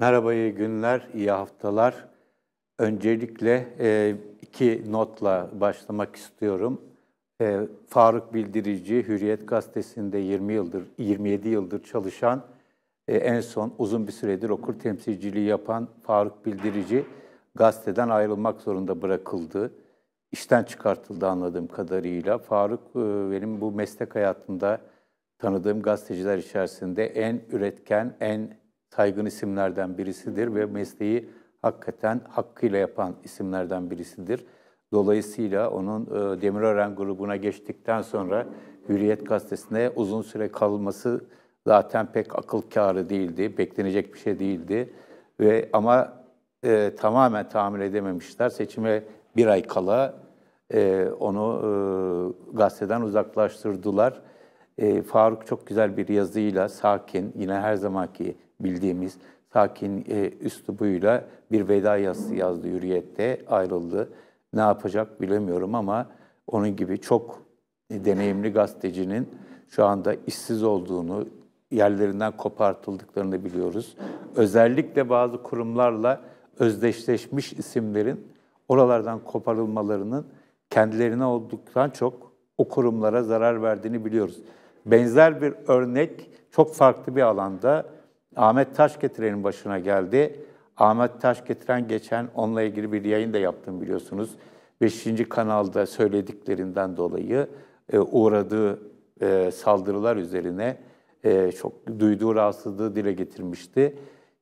Merhaba, iyi günler, iyi haftalar. Öncelikle iki notla başlamak istiyorum. Faruk Bildirici, Hürriyet Gazetesi'nde 27 yıldır çalışan, en son uzun bir süredir okur temsilciliği yapan Faruk Bildirici, gazeteden ayrılmak zorunda bırakıldı. İşten çıkartıldı anladığım kadarıyla. Faruk, benim bu meslek hayatında tanıdığım gazeteciler içerisinde en üretken, en saygın isimlerden birisidir ve mesleği hakikaten hakkıyla yapan isimlerden birisidir. Dolayısıyla onun Demirören grubuna geçtikten sonra Hürriyet Gazetesi'nde uzun süre kalması zaten pek akıl kârı değildi, beklenecek bir şey değildi. Ama tamamen tahammül edememişler. Seçime bir ay kala onu gazeteden uzaklaştırdılar. Faruk çok güzel bir yazıyla, sakin, yine her zamanki bildiğimiz sakin üslubuyla bir veda yazısı yazdı Hürriyet'te, ayrıldı. Ne yapacak bilemiyorum ama onun gibi çok deneyimli gazetecinin şu anda işsiz olduğunu, yerlerinden kopartıldıklarını biliyoruz. Özellikle bazı kurumlarla özdeşleşmiş isimlerin oralardan koparılmalarının kendilerine olduktan çok o kurumlara zarar verdiğini biliyoruz. Benzer bir örnek çok farklı bir alanda Ahmet Taşgetiren'in başına geldi. Ahmet Taşgetiren geçen onunla ilgili bir yayın da yaptım biliyorsunuz. 5. kanalda söylediklerinden dolayı uğradığı saldırılar üzerine çok duyduğu rahatsızlığı dile getirmişti.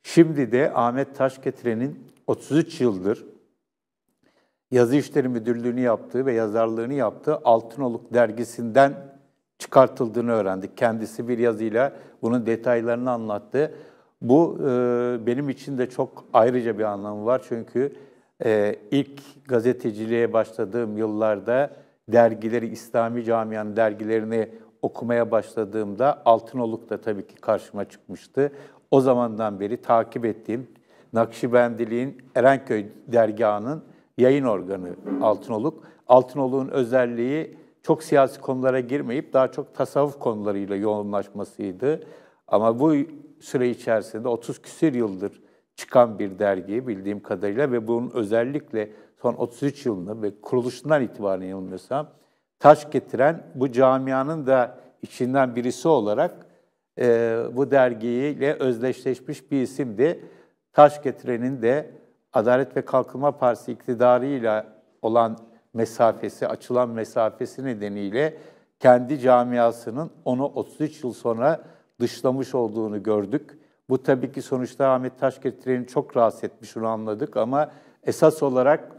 Şimdi de Ahmet Taşgetiren'in 33 yıldır Yazı İşleri Müdürlüğü'nü yaptığı ve yazarlığını yaptığı Altınoluk dergisinden çıkartıldığını öğrendik. Kendisi bir yazıyla bunun detaylarını anlattı. Bu benim için de çok ayrıca bir anlamı var. Çünkü ilk gazeteciliğe başladığım yıllarda dergileri, İslami camianın dergilerini okumaya başladığımda Altınoluk da tabii ki karşıma çıkmıştı. O zamandan beri takip ettiğim Nakşibendiliğin Erenköy dergahının yayın organı Altınoluk. Altınoluk'un özelliği çok siyasi konulara girmeyip daha çok tasavvuf konularıyla yoğunlaşmasıydı. Ama bu süre içerisinde 30 küsur yıldır çıkan bir dergi bildiğim kadarıyla ve bunun özellikle son 33 yılını ve kuruluşundan itibaren yanılmıyorsam taş getiren bu camianın da içinden birisi olarak bu dergiyle özdeşleşmiş bir isimdi. Taş getirenin de Adalet ve Kalkınma Partisi iktidarıyla olan mesafesi, açılan mesafesi nedeniyle kendi camiasının onu 33 yıl sonra dışlamış olduğunu gördük. Bu tabii ki sonuçta Ahmet Taşgetiren'i çok rahatsız etmiş, onu anladık ama esas olarak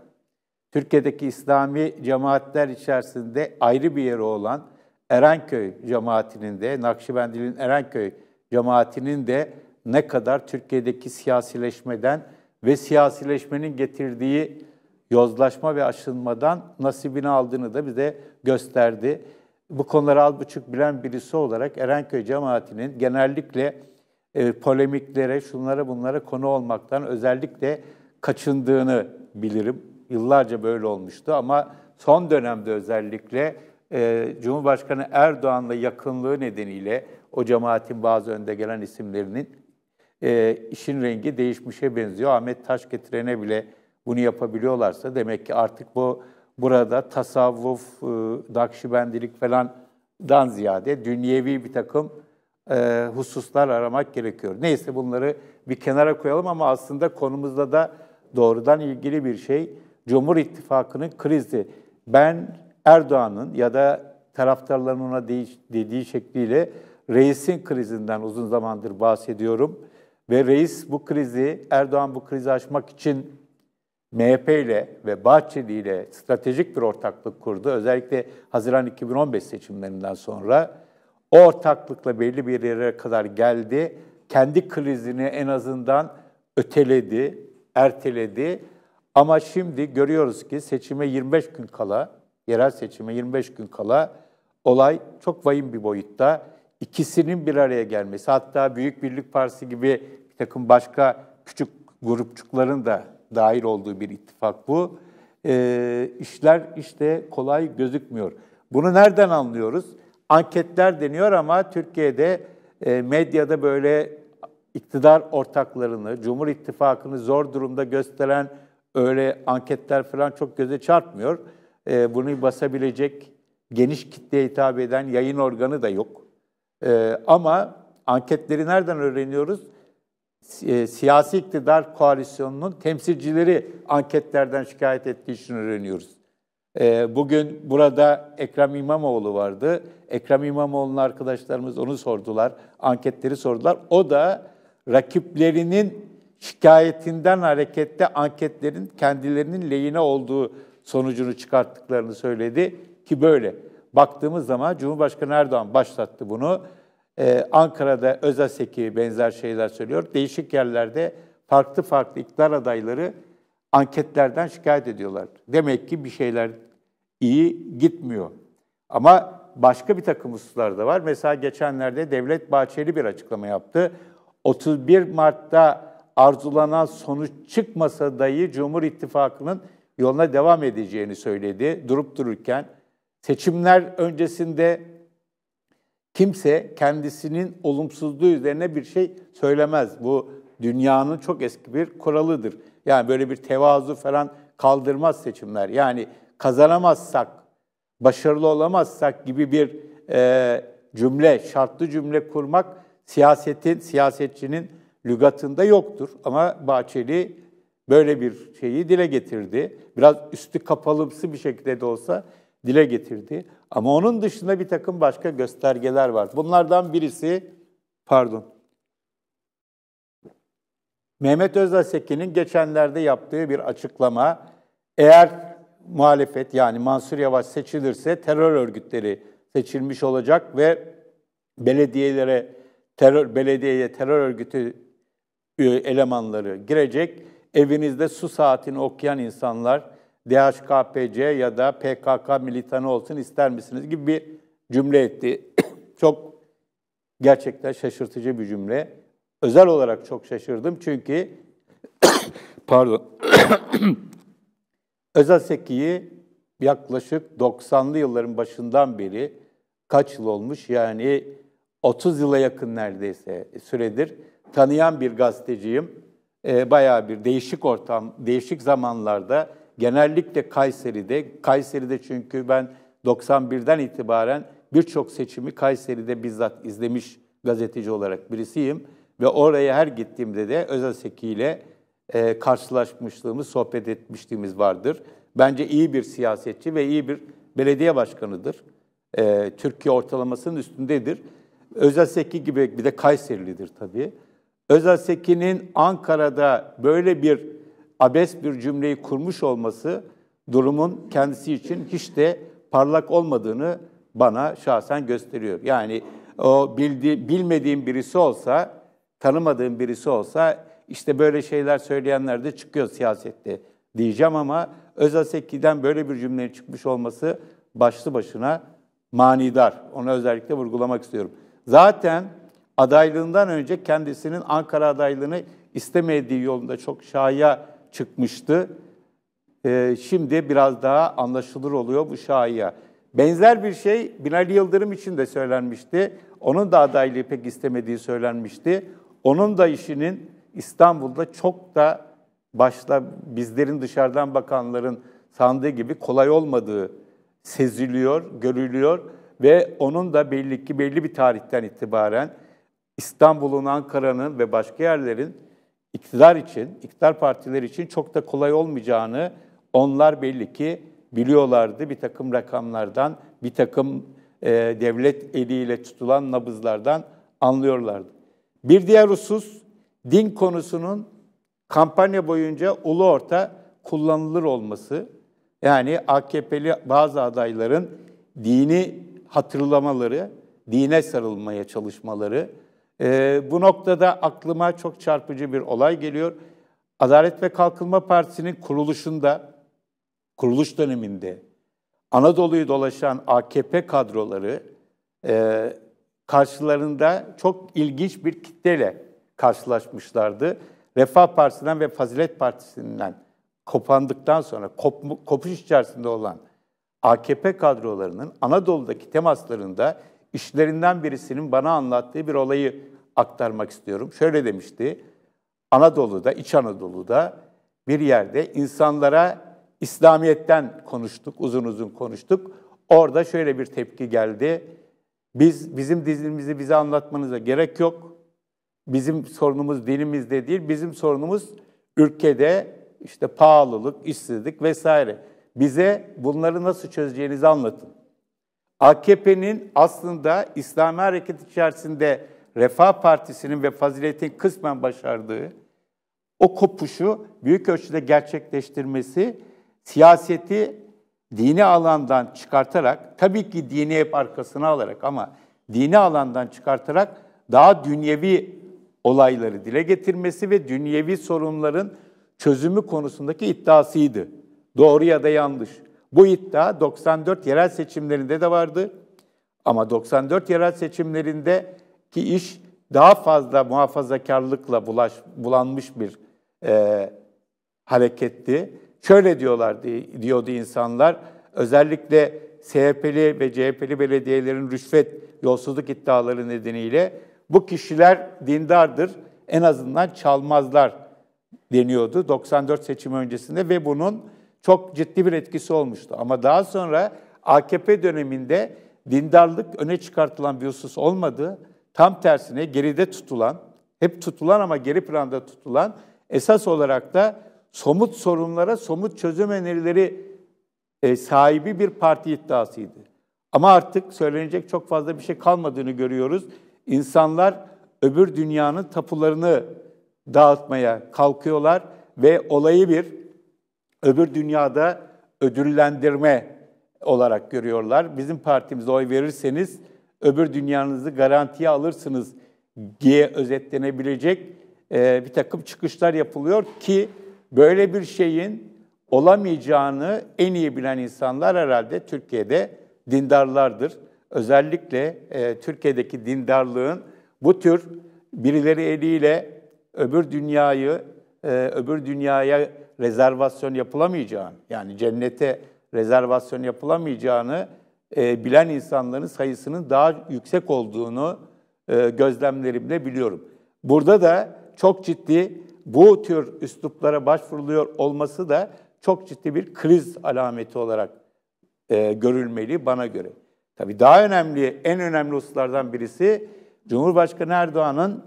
Türkiye'deki İslami cemaatler içerisinde ayrı bir yeri olan Erenköy cemaatinin de, Nakşibendiliğin Erenköy cemaatinin de ne kadar Türkiye'deki siyasileşmeden ve siyasileşmenin getirdiği yozlaşma ve aşınmadan nasibini aldığını da bize gösterdi. Bu konuları az buçuk bilen birisi olarak Erenköy cemaatinin genellikle polemiklere, şunlara bunlara konu olmaktan özellikle kaçındığını bilirim. Yıllarca böyle olmuştu ama son dönemde özellikle Cumhurbaşkanı Erdoğan'la yakınlığı nedeniyle o cemaatin bazı önde gelen isimlerinin işin rengi değişmişe benziyor. Ahmet Taşgetiren'e bile bunu yapabiliyorlarsa demek ki artık burada tasavvuf, Nakşibendilik falandan ziyade dünyevi bir takım hususlar aramak gerekiyor. Neyse bunları bir kenara koyalım ama aslında konumuzda da doğrudan ilgili bir şey. Cumhur İttifakı'nın krizi. Ben Erdoğan'ın ya da taraftarların ona dediği şekliyle reisin krizinden uzun zamandır bahsediyorum. Ve reis bu krizi, Erdoğan bu krizi aşmak için MHP ile ve Bahçeli ile stratejik bir ortaklık kurdu. Özellikle Haziran 2015 seçimlerinden sonra o ortaklıkla belli bir yere kadar geldi. Kendi krizini en azından öteledi, erteledi. Ama şimdi görüyoruz ki seçime 25 gün kala, yerel seçime 25 gün kala olay çok vahim bir boyutta. İkisinin bir araya gelmesi, hatta Büyük Birlik Partisi gibi bir takım başka küçük grupçukların da dahil olduğu bir ittifak bu. İşler işte kolay gözükmüyor. Bunu nereden anlıyoruz? Anketler deniyor ama Türkiye'de medyada böyle iktidar ortaklarını, Cumhur İttifakı'nı zor durumda gösteren öyle anketler falan çok göze çarpmıyor. Bunu basabilecek, geniş kitleye hitap eden yayın organı da yok. Ama anketleri nereden öğreniyoruz? Siyasi iktidar koalisyonunun temsilcileri anketlerden şikayet ettiği için öğreniyoruz. Bugün burada Ekrem İmamoğlu vardı. Ekrem İmamoğlu'nun arkadaşlarımız onu sordular, anketleri sordular. O da rakiplerinin şikayetinden hareketle anketlerin kendilerinin lehine olduğu sonucunu çıkarttıklarını söyledi ki böyle. Baktığımız zaman Cumhurbaşkanı Erdoğan başlattı bunu. Ankara'da Özaseki benzer şeyler söylüyor. Değişik yerlerde farklı farklı iktidar adayları anketlerden şikayet ediyorlar. Demek ki bir şeyler iyi gitmiyor. Ama başka bir takım hususlar da var. Mesela geçenlerde Devlet Bahçeli bir açıklama yaptı. 31 Mart'ta arzulanan sonuç çıkmasa dahi Cumhur İttifakı'nın yoluna devam edeceğini söyledi durup dururken. Seçimler öncesinde kimse kendisinin olumsuzluğu üzerine bir şey söylemez. Bu dünyanın çok eski bir kuralıdır. Yani böyle bir tevazu falan kaldırmaz seçimler. Yani kazanamazsak, başarılı olamazsak gibi bir cümle, şartlı cümle kurmak siyasetçinin lügatında yoktur. Ama Bahçeli böyle bir şeyi dile getirdi. Biraz üstü kapalımsı bir şekilde de olsa dile getirdi. Ama onun dışında bir takım başka göstergeler var. Bunlardan birisi, Mehmet Özaseki'nin geçenlerde yaptığı bir açıklama, eğer muhalefet yani Mansur Yavaş seçilirse terör örgütleri seçilmiş olacak ve belediyeye terör örgütü elemanları girecek. Evinizde su saatini okuyan insanlar DHKPC ya da PKK militanı olsun ister misiniz gibi bir cümle etti. Çok gerçekten şaşırtıcı bir cümle. Özel olarak çok şaşırdım çünkü Özaseki'yi yaklaşık 90'lı yılların başından beri kaç yıl olmuş yani 30 yıla yakın neredeyse süredir tanıyan bir gazeteciyim. Bayağı bir değişik ortam, değişik zamanlarda genellikle Kayseri'de çünkü ben 91'den itibaren birçok seçimi Kayseri'de bizzat izlemiş gazeteci olarak birisiyim. Ve oraya her gittiğimde de Özaseki ile karşılaşmışlığımız, sohbet etmişliğimiz vardır. Bence iyi bir siyasetçi ve iyi bir belediye başkanıdır. Türkiye ortalamasının üstündedir. Özaseki gibi bir de Kayserilidir tabii. Özaseki'nin Ankara'da böyle bir abes bir cümleyi kurmuş olması durumun kendisi için hiç de parlak olmadığını bana şahsen gösteriyor. Yani o bilmediğim birisi olsa, tanımadığım birisi olsa işte böyle şeyler söyleyenler de çıkıyor siyasette diyeceğim ama Özaseki'den böyle bir cümlenin çıkmış olması başlı başına manidar. Onu özellikle vurgulamak istiyorum. Zaten adaylığından önce kendisinin Ankara adaylığını istemediği yolunda çok şaya çıkmıştı. Şimdi biraz daha anlaşılır oluyor bu şaya. Benzer bir şey Binali Yıldırım için de söylenmişti. Onun da adaylığı pek istemediği söylenmişti. Onun da işinin İstanbul'da çok da başta bizlerin dışarıdan bakanların sandığı gibi kolay olmadığı seziliyor, görülüyor ve onun da belli ki belli bir tarihten itibaren İstanbul'un, Ankara'nın ve başka yerlerin iktidar partileri için çok da kolay olmayacağını onlar belli ki biliyorlardı. Bir takım rakamlardan, bir takım devlet eliyle tutulan nabızlardan anlıyorlardı. Bir diğer husus, din konusunun kampanya boyunca ulu orta kullanılır olması. Yani AKP'li bazı adayların dini hatırlamaları, dine sarılmaya çalışmaları. Bu noktada aklıma çok çarpıcı bir olay geliyor. Adalet ve Kalkınma Partisi'nin kuruluş döneminde Anadolu'yu dolaşan AKP kadroları karşılarında çok ilginç bir kitleyle karşılaşmışlardı. Refah Partisi'nden ve Fazilet Partisi'nden kopandıktan sonra kopuş içerisinde olan AKP kadrolarının Anadolu'daki temaslarında işlerinden birisinin bana anlattığı bir olayı aktarmak istiyorum. Şöyle demişti, Anadolu'da, İç Anadolu'da bir yerde insanlara İslamiyet'ten konuştuk, uzun uzun konuştuk. Orada şöyle bir tepki geldi. Bizim dinimizi bize anlatmanıza gerek yok. Bizim sorunumuz dinimizde değil, bizim sorunumuz ülkede işte pahalılık, işsizlik vesaire. Bize bunları nasıl çözeceğinizi anlatın. AKP'nin aslında İslami hareket içerisinde Refah Partisi'nin ve Fazilet'in kısmen başardığı o kopuşu büyük ölçüde gerçekleştirmesi, siyaseti dini alandan çıkartarak, tabii ki dini hep arkasına alarak ama dini alandan çıkartarak daha dünyevi olayları dile getirmesi ve dünyevi sorunların çözümü konusundaki iddiasıydı. Doğru ya da yanlış. Bu iddia 94 yerel seçimlerinde de vardı. Ama 94 yerel seçimlerindeki iş daha fazla muhafazakarlıkla bulanmış bir hareketti. Şöyle diyordu insanlar, özellikle CHP'li ve CHP'li belediyelerin rüşvet, yolsuzluk iddiaları nedeniyle bu kişiler dindardır, en azından çalmazlar deniyordu 94 seçim öncesinde ve bunun çok ciddi bir etkisi olmuştu. Ama daha sonra AKP döneminde dindarlık öne çıkartılan bir husus olmadı. Tam tersine geride tutulan, hep tutulan ama geri planda tutulan, esas olarak da somut sorunlara somut çözüm önerileri sahibi bir parti iddiasıydı. Ama artık söylenecek çok fazla bir şey kalmadığını görüyoruz. İnsanlar öbür dünyanın tapularını dağıtmaya kalkıyorlar ve olayı bir öbür dünyada ödüllendirme olarak görüyorlar. Bizim partimize oy verirseniz öbür dünyanızı garantiye alırsınız diye özetlenebilecek bir takım çıkışlar yapılıyor ki böyle bir şeyin olamayacağını en iyi bilen insanlar herhalde Türkiye'de dindarlardır. Özellikle Türkiye'deki dindarlığın bu tür birileri eliyle öbür dünyaya rezervasyon yapılamayacağını, yani cennete rezervasyon yapılamayacağını bilen insanların sayısının daha yüksek olduğunu gözlemlerimle biliyorum. Burada da çok ciddi bu tür üsluplara başvuruluyor olması da çok ciddi bir kriz alameti olarak görülmeli bana göre. Tabii daha önemli, en önemli hususlardan birisi Cumhurbaşkanı Erdoğan'ın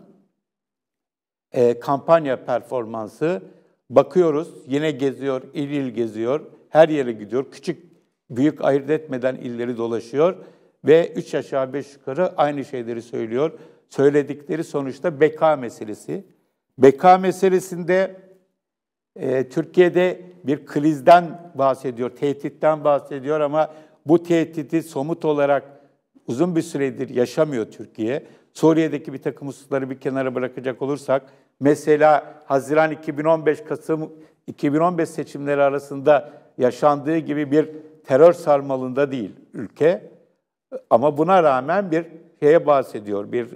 kampanya performansı. Bakıyoruz, yine geziyor, il il geziyor, her yere gidiyor, küçük, büyük ayırt etmeden illeri dolaşıyor ve 3 aşağı 5 yukarı aynı şeyleri söylüyor. Söyledikleri sonuçta beka meselesi. Beka meselesinde Türkiye'de bir krizden bahsediyor, tehditten bahsediyor ama bu tehdidi somut olarak uzun bir süredir yaşamıyor Türkiye. Suriye'deki bir takım hususları bir kenara bırakacak olursak, mesela Haziran 2015, Kasım 2015 seçimleri arasında yaşandığı gibi bir terör sarmalında değil ülke. Ama buna rağmen bir şeye bahsediyor, bir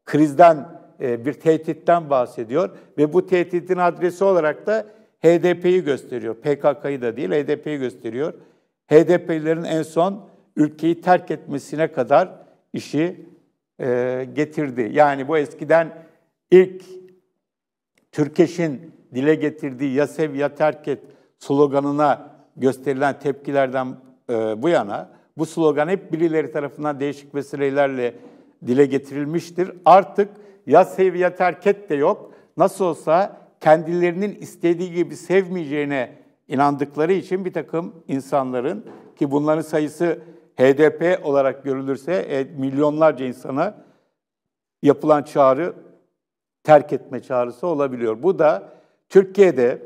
krizden, bir tehditten bahsediyor. Ve bu tehditin adresi olarak da HDP'yi gösteriyor. PKK'yı da değil, HDP'yi gösteriyor. HDP'lilerin en son ülkeyi terk etmesine kadar işi getirdi. Yani bu eskiden ilk Türkeş'in dile getirdiği "ya sev ya terk et" sloganına gösterilen tepkilerden bu yana bu slogan hep birileri tarafından değişik vesilelerle dile getirilmiştir. Artık "ya sev ya terk et" de yok. Nasıl olsa kendilerinin istediği gibi sevmeyeceğine inandıkları için bir takım insanların, ki bunların sayısı HDP olarak görülürse milyonlarca insana yapılan çağrı terk etme çağrısı olabiliyor. Bu da Türkiye'de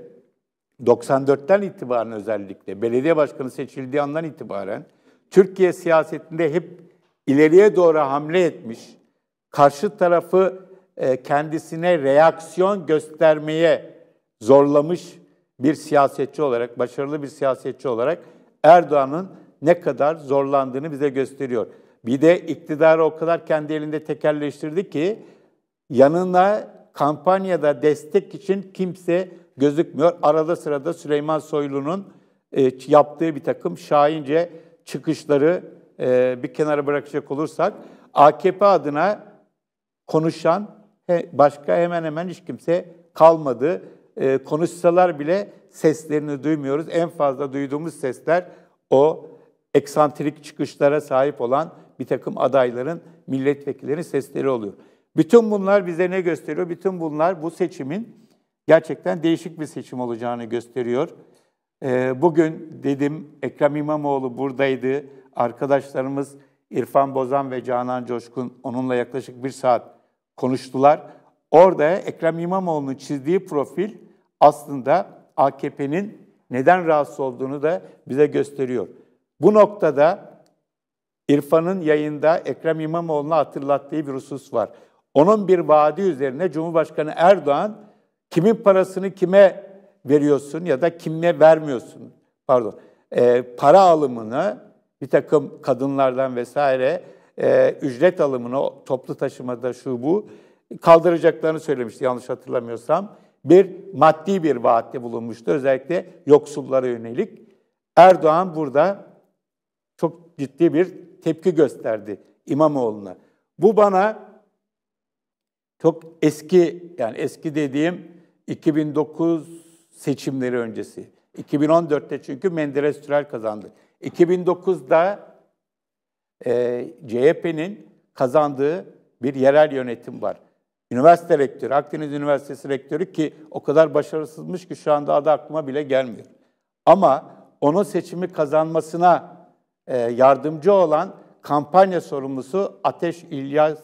94'ten itibaren, özellikle belediye başkanı seçildiği andan itibaren Türkiye siyasetinde hep ileriye doğru hamle etmiş, karşı tarafı kendisine reaksiyon göstermeye zorlamış bir siyasetçi olarak, başarılı bir siyasetçi olarak Erdoğan'ın ne kadar zorlandığını bize gösteriyor. Bir de iktidarı o kadar kendi elinde tekelleştirdi ki yanına kampanyada destek için kimse gözükmüyor. Arada sırada Süleyman Soylu'nun yaptığı bir takım şahince çıkışları bir kenara bırakacak olursak, AKP adına konuşan başka hemen hemen hiç kimse kalmadı. Konuşsalar bile seslerini duymuyoruz. En fazla duyduğumuz sesler o eksantrik çıkışlara sahip olan bir takım adayların, milletvekillerinin sesleri oluyor. Bütün bunlar bize ne gösteriyor? Bütün bunlar bu seçimin gerçekten değişik bir seçim olacağını gösteriyor. Bugün dedim Ekrem İmamoğlu buradaydı. Arkadaşlarımız İrfan Bozan ve Canan Coşkun onunla yaklaşık 1 saat konuştular. Orada Ekrem İmamoğlu'nun çizdiği profil aslında AKP'nin neden rahatsız olduğunu da bize gösteriyor. Bu noktada İrfan'ın yayında Ekrem İmamoğlu'na hatırlattığı bir husus var. Onun bir vaadi üzerine Cumhurbaşkanı Erdoğan kimin parasını kime veriyorsun ya da kime vermiyorsun? Para alımını bir takım kadınlardan vesaire ücret alımını toplu taşımada şu bu kaldıracaklarını söylemişti yanlış hatırlamıyorsam. Maddi bir vaatte bulunmuştu özellikle yoksullara yönelik. Erdoğan burada çok ciddi bir tepki gösterdi İmamoğlu'na. Bu bana çok eski, yani eski dediğim 2009 seçimleri öncesi. 2014'te çünkü Menderes Türel kazandı. 2009'da CHP'nin kazandığı bir yerel yönetim var. Üniversite rektörü, Akdeniz Üniversitesi rektörü ki o kadar başarısızmış ki şu anda adı aklıma bile gelmiyor. Ama onun seçimi kazanmasına yardımcı olan kampanya sorumlusu Ateş İlyas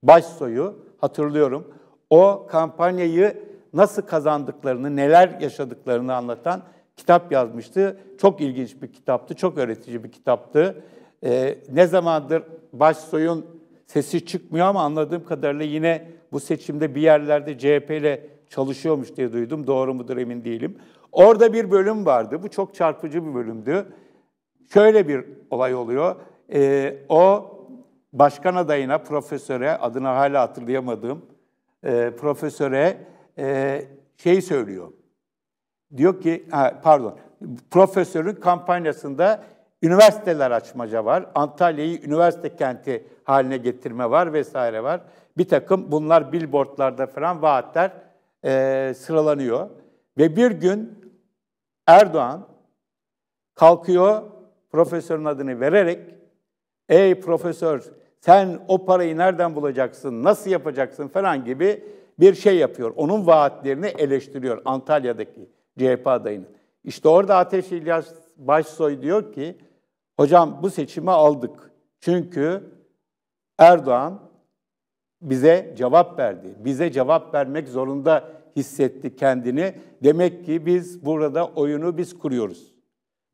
Başsoy'u hatırlıyorum. O kampanyayı nasıl kazandıklarını, neler yaşadıklarını anlatan kitap yazmıştı. Çok ilginç bir kitaptı, çok öğretici bir kitaptı. Ne zamandır Başsoy'un sesi çıkmıyor ama anladığım kadarıyla yine bu seçimde bir yerlerde CHP ile çalışıyormuş diye duydum. Doğru mudur emin değilim. Orada bir bölüm vardı. Bu çok çarpıcı bir bölümdü. Şöyle bir olay oluyor. O başkan adayına, profesöre, adını hala hatırlayamadığım profesöre söylüyor. Diyor ki, profesörün kampanyasında üniversiteler açmaca var. Antalya'yı üniversite kenti haline getirme var vesaire var. Bir takım bunlar billboardlarda falan vaatler sıralanıyor. Ve bir gün Erdoğan kalkıyor profesörün adını vererek ey profesör sen o parayı nereden bulacaksın, nasıl yapacaksın falan gibi bir şey yapıyor. Onun vaatlerini eleştiriyor Antalya'daki CHP adayını. İşte orada Ateş İlyas Başsoy diyor ki hocam bu seçimi aldık. Çünkü Erdoğan bize cevap verdi. Bize cevap vermek zorunda hissetti kendini. Demek ki biz burada oyunu biz kuruyoruz.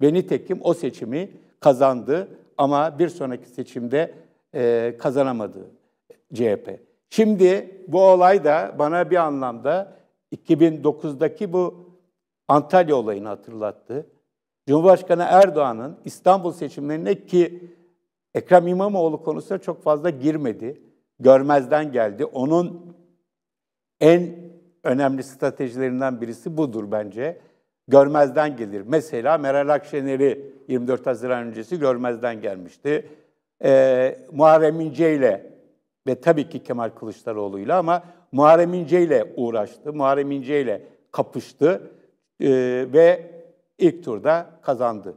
Ve nitekim o seçimi kazandı ama bir sonraki seçimde kazanamadı CHP. Şimdi bu olay da bana bir anlamda 2009'daki bu Antalya olayını hatırlattı. Cumhurbaşkanı Erdoğan'ın İstanbul seçimlerine ki Ekrem İmamoğlu konusuna çok fazla girmedi. Görmezden geldi. Onun en önemli stratejilerinden birisi budur bence. Görmezden gelir. Mesela Meral Akşener'i 24 Haziran öncesi görmezden gelmişti. Muharrem İnce ile ve tabii ki Kemal Kılıçdaroğlu'yla ama Muharrem İnce ile uğraştı. Muharrem İnce ile kapıştı ve ilk turda kazandı.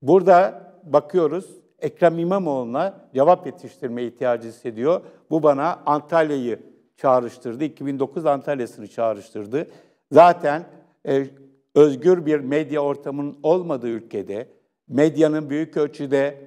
Burada bakıyoruz Ekrem İmamoğlu'na cevap yetiştirme ihtiyacı hissediyor. Bu bana Antalya'yı çağrıştırdı. 2009 Antalya'sını çağrıştırdı. Zaten özgür bir medya ortamının olmadığı ülkede, medyanın büyük ölçüde,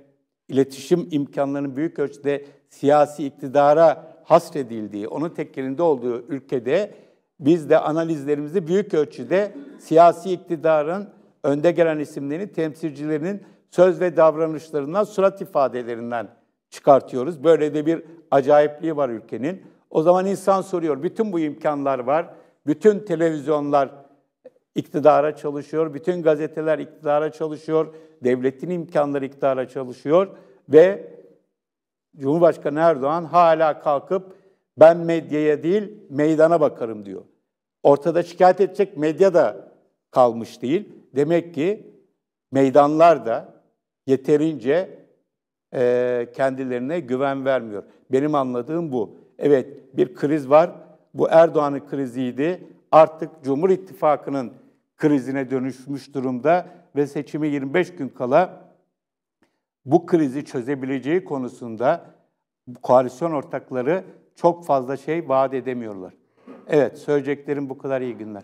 iletişim imkanlarının büyük ölçüde siyasi iktidara hasredildiği, onun tek elinde olduğu ülkede biz de analizlerimizi büyük ölçüde siyasi iktidarın önde gelen isimlerinin, temsilcilerinin söz ve davranışlarından, surat ifadelerinden çıkartıyoruz. Böyle de bir acayipliği var ülkenin. O zaman insan soruyor, bütün bu imkanlar var, bütün televizyonlar iktidara çalışıyor, bütün gazeteler iktidara çalışıyor, devletin imkanları iktidara çalışıyor ve Cumhurbaşkanı Erdoğan hala kalkıp ben medyaya değil meydana bakarım diyor. Ortada şikayet edecek medya da kalmış değil. Demek ki meydanlar da yeterince kendilerine güven vermiyor. Benim anladığım bu. Evet, bir kriz var. Bu Erdoğan'ın kriziydi. Artık Cumhur İttifakı'nın krizine dönüşmüş durumda ve seçime 25 gün kala bu krizi çözebileceği konusunda koalisyon ortakları çok fazla şey vaat edemiyorlar. Evet, söyleyeceklerim bu kadar. İyi günler.